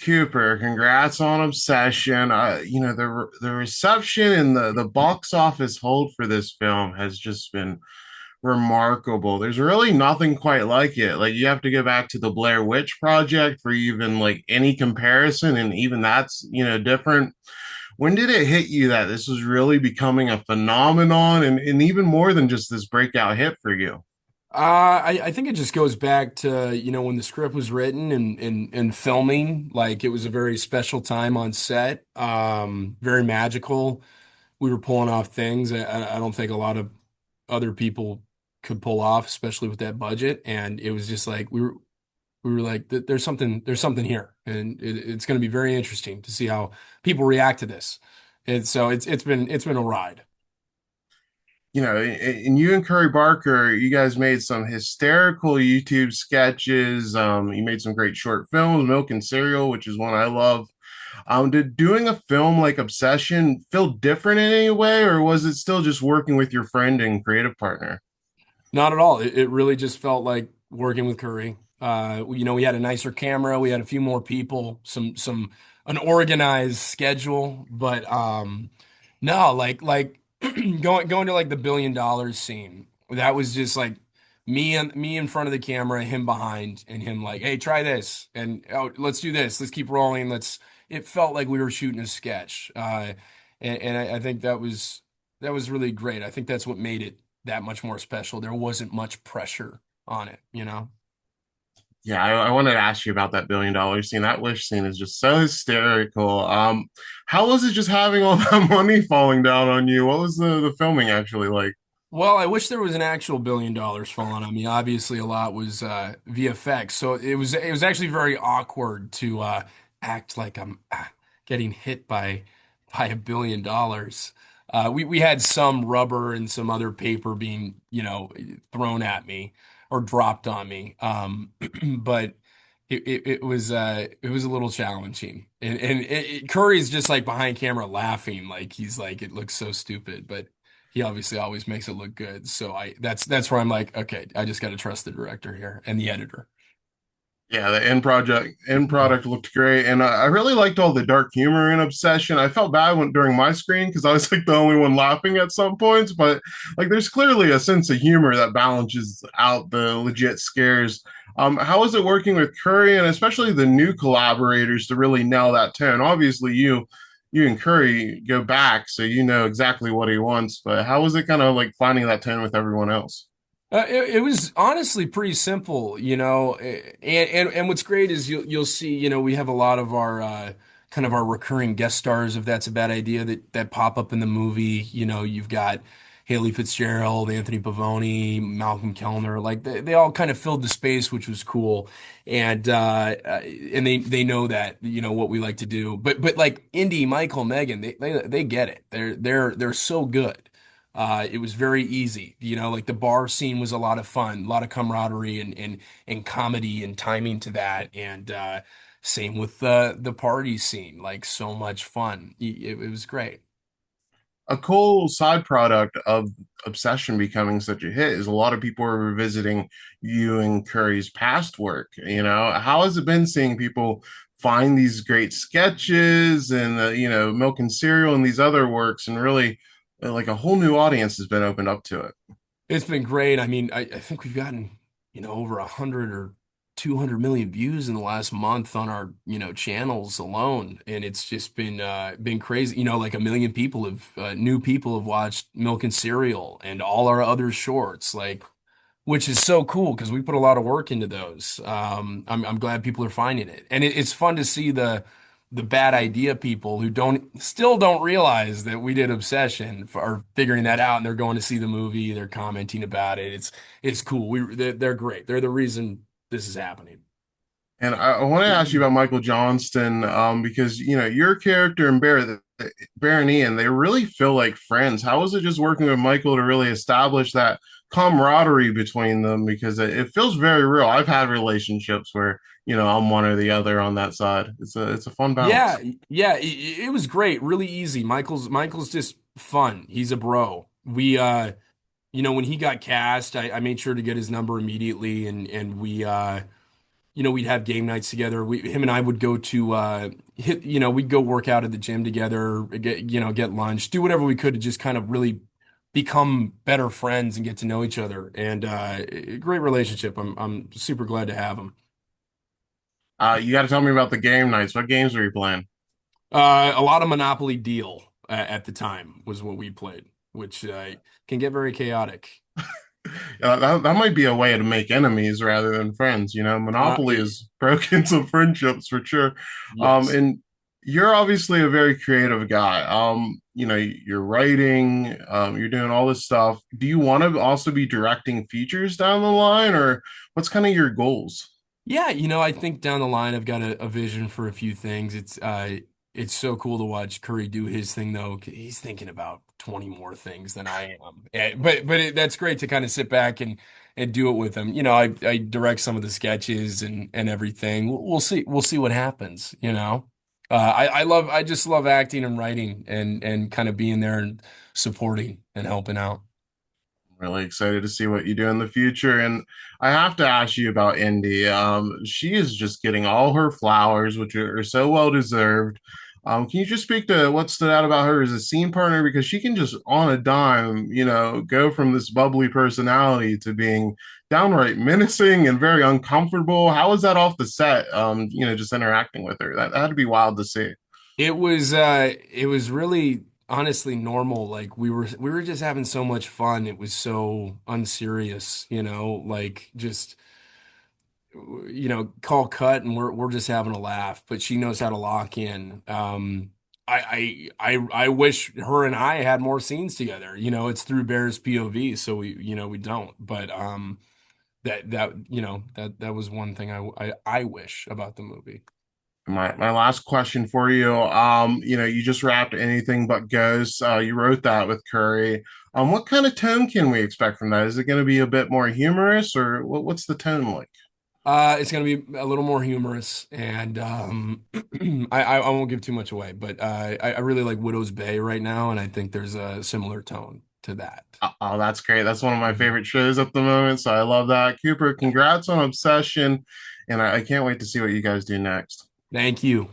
Cooper, congrats on Obsession. The reception and the box office hold for this film has just been remarkable. There's really nothing quite like it. Like you have to go back to the Blair Witch Project for even like any comparison, and even that's different. When did it hit you that this was really becoming a phenomenon and even more than just this breakout hit for you? I think it just goes back to, when the script was written and filming, like it was a very special time on set, very magical. We were pulling off things I don't think a lot of other people could pull off, especially with that budget. And it was just like we were like, there's something here, and it's going to be very interesting to see how people react to this. And so it's been a ride. And you and Curry Barker, you guys made some hysterical YouTube sketches. You made some great short films, Milk and Cereal, which is one I love. Did doing a film like Obsession feel different in any way, or was it still just working with your friend and creative partner? Not at all. It really just felt like working with Curry. We had a nicer camera, we had a few more people, an organized schedule, but no, like going to like the $1 billion scene. That was just like me in front of the camera, him behind, and him like, hey, try this, and oh, let's do this, let's keep rolling. It felt like we were shooting a sketch, and I think that was really great. I think that's what made it that much more special. There wasn't much pressure on it. Yeah, I wanted to ask you about that $1 billion scene. That wish scene is just so hysterical. How was it just having all that money falling down on you? What was the filming actually like? Well, I wish there was an actual $1 billion falling on me. Obviously, a lot was VFX, so it was actually very awkward to act like I'm getting hit by $1 billion. We had some rubber and some other paper being thrown at me or dropped on me, but it was a little challenging. And Curry's just like behind camera laughing, like he's like it looks so stupid, but he obviously always makes it look good. So that's where I'm like, okay, I just got to trust the director here and the editor. Yeah, the end product looked great, and I really liked all the dark humor in Obsession. I felt bad when during my screen because I was like the only one laughing at some points, but like there's clearly a sense of humor that balances out the legit scares. How was it working with Curry and especially the new collaborators to really nail that tone? Obviously, you and Curry go back, so you know exactly what he wants. But how was it kind of like finding that tone with everyone else? It was honestly pretty simple, and what's great is you'll see, we have a lot of our kind of our recurring guest stars, if that's a bad idea, that pop up in the movie. You've got Haley Fitzgerald, Anthony Pavoni, Malcolm Kellner, like they all kind of filled the space, which was cool, and they know that what we like to do, but like Indy, Michael, Megan, they get it. They're so good. It was very easy. Like the bar scene was a lot of fun, a lot of camaraderie and comedy and timing to that. And same with the party scene, like so much fun. It was great. A cool side product of Obsession becoming such a hit is a lot of people are revisiting you and Curry's past work. How has it been seeing people find these great sketches and Milk and Cereal and these other works and really like a whole new audience has been opened up to it? It's been great. I mean, I think we've gotten, over 100 or 200 million views in the last month on our, channels alone. And it's just been crazy. Like a million people new people have watched Milk and Cereal and all our other shorts, like, which is so cool because we put a lot of work into those. I'm glad people are finding it. And it's fun to see the bad idea people who still don't realize that we did Obsession are figuring that out, and they're going to see the movie, they're commenting about it. It's cool. They're great. They're the reason this is happening. And I want to ask you about Michael Johnston, because your character and Bear and Ian, they really feel like friends. How was it just working with Michael to really establish that camaraderie between them? Because it feels very real. I've had relationships where I'm one or the other on that side. It's a fun Yeah, balance. yeah, it was great, really easy. Michael's just fun. He's a bro. When he got cast, I made sure to get his number immediately, and we we'd have game nights together. Him and I would go to we'd go work out at the gym together, get lunch, do whatever we could to just kind of really become better friends and get to know each other. And great relationship. I'm super glad to have him. You got to tell me about the game nights. What games were you playing? A lot of Monopoly Deal at the time was what we played, which can get very chaotic. That might be a way to make enemies rather than friends. You know, Monopoly Yeah, has broken some friendships for sure. yes. And you're obviously a very creative guy. You know, you're writing, you're doing all this stuff. Do you want to also be directing features down the line, or what's kind of your goals? Yeah, I think down the line I've got a vision for a few things. It's so cool to watch Curry do his thing though. He's thinking about 20 more things than I am. That's great to kind of sit back and do it with him. I direct some of the sketches and everything. We'll see what happens. I just love acting and writing and kind of being there and supporting and helping out. Really excited to see what you do in the future. And I have to ask you about Indy. She is just getting all her flowers, which are so well deserved. Can you just speak to what stood out about her as a scene partner? Because she can just on a dime, go from this bubbly personality to being downright menacing and very uncomfortable. How was that off the set? Just interacting with her. That had to be wild to see. It was really honestly normal. Like we were just having so much fun. It was so unserious, like just call cut and we're just having a laugh, but she knows how to lock in. I wish her and I had more scenes together. It's through Bear's POV, so we don't. But that was one thing I wish about the movie. My last question for you. You just wrapped Anything But Ghosts. You wrote that with Curry. What kind of tone can we expect from that? Is it going to be a bit more humorous, or what's the tone like? It's gonna be a little more humorous, and I won't give too much away, but I really like Widow's Bay right now, and I think there's a similar tone to that. Oh, that's great. That's one of my favorite shows at the moment, so I love that. Cooper, congrats on Obsession, and I can't wait to see what you guys do next. Thank you.